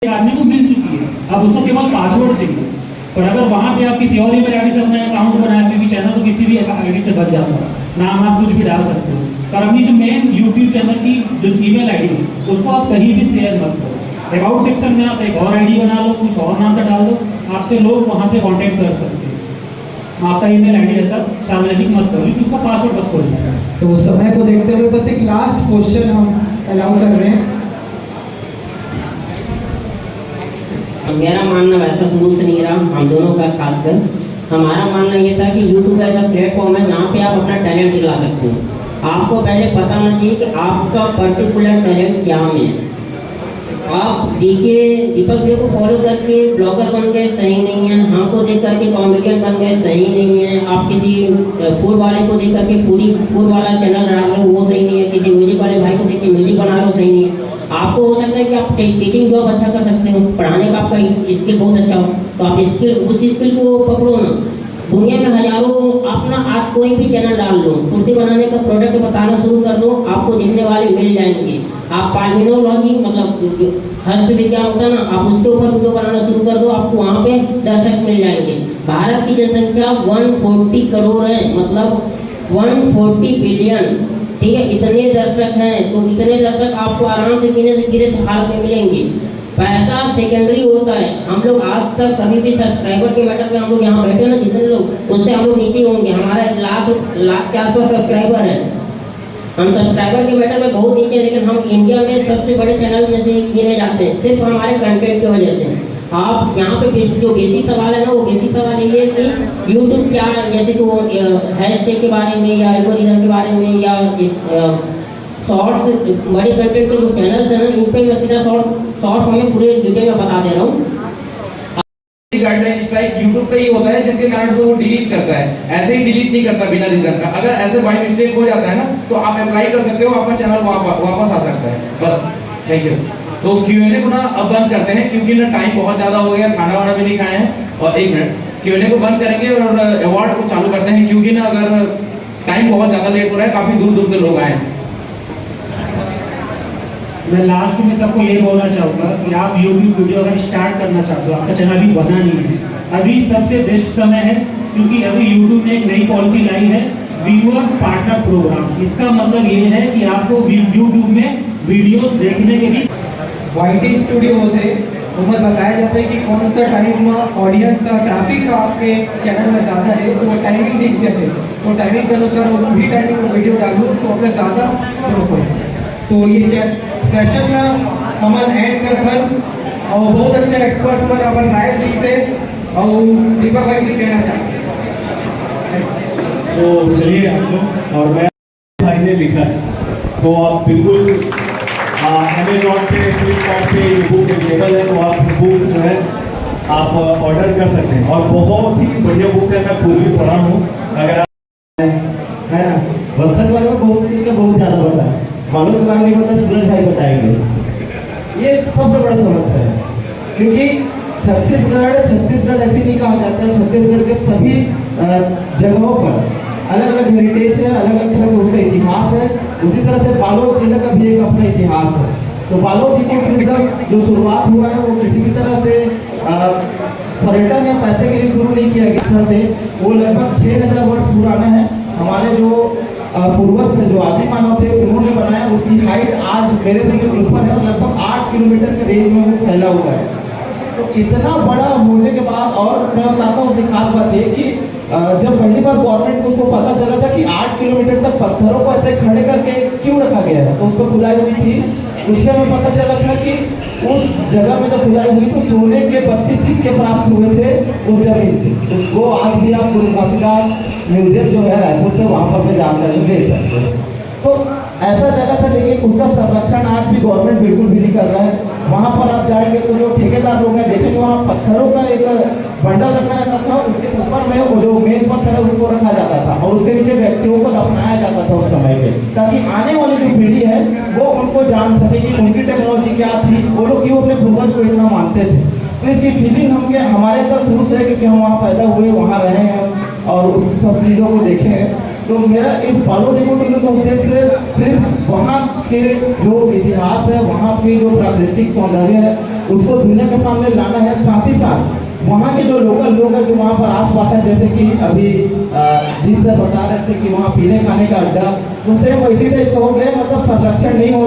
एक आदमी को मिल चुकी है, अब उसको केवल पासवर्ड चाहिए। पर अगर वहाँ पे आप किसी और ईमेल आईडी से अपना अकाउंट बनाया, क्योंकि चैनल तो किसी भी आईडी से बन जाता है, नाम आप कुछ भी डाल सकते हो, पर अपनी जो मेन यूट्यूब चैनल की जो ईमेल आईडी है उसको आप कहीं भी शेयर मत करो। अबाउट सेक्शन में आप एक और आईडी बना लो, कुछ और नाम का डाल दो, आपसे लोग वहाँ पे कांटेक्ट कर सकते हैं। आपका ईमेल आईडी ऐसा सार्वजनिक मत करो, क्योंकि उसका पासवर्ड बस खोल जाएगा। तो उस समय को देखते हुए बस एक लास्ट क्वेश्चन हम अलाउ कर रहे हैं। मेरा मानना वैसा शुरू से नहीं रहा, हम दोनों का खासकर हमारा मानना ये था कि यूट्यूब ऐसा प्लेटफॉर्म है जहाँ पे आप अपना टैलेंट दिखा सकते हो। आपको पहले पता होना चाहिए कि आपका पर्टिकुलर टैलेंट क्या में है। आप दीपक जी को फॉलो करके ब्लॉगर बन गए, सही नहीं है। हमको देख करके कॉमेडियन बन गए, सही नहीं है। आप किसी फूड वाले को देख करके फूड वाला चैनल डाल रहे हो, वो सही नहीं है। किसी म्यूजिक वाले भाई को देख के म्यूजिक बना रहे हो, सही नहीं है। आपको हो सकता है कि आप टीचिंग जॉब अच्छा कर सकते हो, पढ़ाने का आपका स्किल बहुत अच्छा हो, तो आप उस स्किल को पकड़ो ना। दुनिया में हजारों अपना आप कोई भी चैनल डाल लो, कुर्सी बनाने का प्रोडक्ट बताना शुरू कर दो, आपको दिखने वाले मिल जाएंगे। आप पाल्मिनोलॉजी मतलब हस्त विज्ञान होता है ना, आप उसके ऊपर वीडियो बनाना शुरू कर दो, आपको वहाँ पे दर्शक मिल जाएंगे। भारत की जनसंख्या 140 करोड़ है, मतलब 140 बिलियन, ठीक है। इतने दर्शक हैं, तो इतने दर्शक आपको आराम से गिरे हालत में मिलेंगे। पैसा सेकेंडरी होता है। हम लोग आज तक कभी भी सब्सक्राइबर के मैटर में हम लोग यहाँ बैठे ना, जितने लोग उससे हम लोग नीचे होंगे। हमारा 1 लाख के आसपास सब्सक्राइबर है, हम सब्सक्राइबर के मैटर में बहुत नीचे, लेकिन हम इंडिया में सबसे बड़े चैनल में से गिने जाते हैं, सिर्फ हमारे कंटेंट की वजह से। आप यहाँ पे जो बेसिक सवाल है ना, वो बेसिक सवाल ये है कि यूट्यूब क्या है, जैसे कि वो हैशटैग के बारे में या एल्गोरिथम के बारे में या शॉर्ट्स बड़े कंटेंट के जो चैनल्स हैं ना, इन पे मैं सीधा शॉर्ट में पूरे डिटेल में बता दे रहा हूँ। गाइडलाइन स्ट्राइक यूट्यूब का ही होता है, जिसके कारण से वो डिलीट करता है। ऐसे ही डिलीट नहीं करता बिना रीजन का। अगर ऐसे बाय मिस्टेक हो जाता है ना, तो आप अप्लाई कर सकते हो, आपका चैनल वापस आ सकता है। बस, थैंक यू। तो Q&A को ना अब बंद करते हैं, क्योंकि ना टाइम बहुत ज्यादा हो गया, खाना वाना भी नहीं खाए हैं। और 1 मिनट Q&A को बंद करेंगे और अवार्ड को चालू करते हैं, क्योंकि ना अगर टाइम बहुत ज्यादा लेट हो रहा है, काफी दूर दूर से लोग आए हैं। मैं लास्ट में सबको ये बोलना चाहूँगा कि आप यूट्यूब वीडियो अगर स्टार्ट करना चाहते हो, आपका चैनल अभी बना नहीं है, अभी सबसे बेस्ट समय है, क्योंकि अभी यूट्यूब ने एक नई पॉलिसी लाई है, व्यूअर्स पार्टनर प्रोग्राम। इसका मतलब ये है कि आपको यूट्यूब में वीडियोस देखने के लिए YT स्टूडियो थे, उनमें बताया जाता है कि कौन सा टाइम ऑडियंस और ट्रैफिक आपके चैनल में ज़्यादा है, तो वो टाइमिंग दिख जाते, तो टाइमिंग के अनुसार वही टाइमिंग में वीडियो डालो तो आपका ज़्यादा ग्रोथ हो। तो ये सेशन में हमन एंड कर और बहुत अच्छे एक्सपर्ट्स पर अपन राय ली से, और दीपक भाई कुछ कहना चाहते हैं। तो चलिए हम लोग, और मैं भाई ने लिखा है, तो आप बिल्कुल अमेजॉन पे, फ्लिपकार्ट पे ये बुक अवेलेबल है, तो आप बुक जो है आप ऑर्डर कर सकते हैं। और बहुत ही बढ़िया बुक है, मैं खुद भी पढ़ा हूँ। अगर आप है ना, वस्त्र के बारे में बहुत कुछ का बहुत ज़्यादा पता है, बालों के बारे में नहीं पता, सूरज भाई बताएंगे। ये सबसे बड़ा समस्या है, क्योंकि छत्तीसगढ़ ऐसे नहीं कहा जाता है। छत्तीसगढ़ के सभी जगहों पर अलग अलग हेरिटेज है, अलग अलग तरह का उसका इतिहास है। उसी तरह से बालोद जिले का भी एक अपना इतिहास है। तो बालोद इको टूरिज्म जो शुरुआत हुआ है, वो किसी भी तरह से पर्यटन या पैसे के लिए शुरू नहीं किया गया थे। वो लगभग 6000 वर्ष पुराना है। हमारे जो पूर्वज थे, जो आदि मानव थे, उन्होंने बनाया। उसकी हाइट आज मेरे से ऊपर है और लगभग 8 किलोमीटर के रेंज में वो फैला हुआ है। तो इतना बड़ा होने के बाद, और मैं बताता हूँ उसकी खास बात ये कि जब पहली बार गवर्नमेंट को उसको पता चला था कि 8 किलोमीटर तक पत्थरों को ऐसे खड़े करके क्यों रखा गया है, तो उसको खुदाई हुई थी। उस पर हमें पता चला था कि उस जगह में जब खुदाई हुई तो सोने के 32 सिक्के प्राप्त हुए थे उस जमीन से। उसको आज भी आप गुरु घासीदास म्यूजियम जो है रायपुर पे, वहाँ पर जाकर देख सकते हैं। तो ऐसा जगह था, लेकिन उसका संरक्षण आज भी गवर्नमेंट बिल्कुल भी नहीं कर रहा है। वहाँ पर आप जाएंगे तो जो ठेकेदार लोग हैं, देखेंगे वहाँ पत्थरों का एक बंडल रखा रहता था, उसके ऊपर में वो जो मेन पत्थर है उसको रखा जाता था, और उसके नीचे व्यक्तियों को दफनाया जाता था उस समय पे, ताकि आने वाली जो पीढ़ी है वो उनको जान सके कि उनकी टेक्नोलॉजी क्या थी, वो लोग क्यों अपने पूर्वज को इतना मानते थे। तो इसकी फीलिंग हमारे अंदर शुरू से है, क्योंकि हम वहाँ पैदा हुए, वहाँ रहे हैं और उस सब चीज़ों को देखे हैं। तो मेरा इस बालोद इको टूरिज्म का उद्देश्य सिर्फ वहाँ के जो इतिहास है, वहाँ की जो प्राकृतिक सौंदर्य है, उसको दुनिया के सामने लाना है। साथ ही साथ वहाँ के जो लोकल लोग हैं जो वहाँ पर आस-पास हैं, जैसे कि अभी जिस सर बता रहे थे कि वहाँ पीने खाने का अड्डा, तो सेम वैसी टाइप का हो गया, मतलब संरक्षण नहीं हो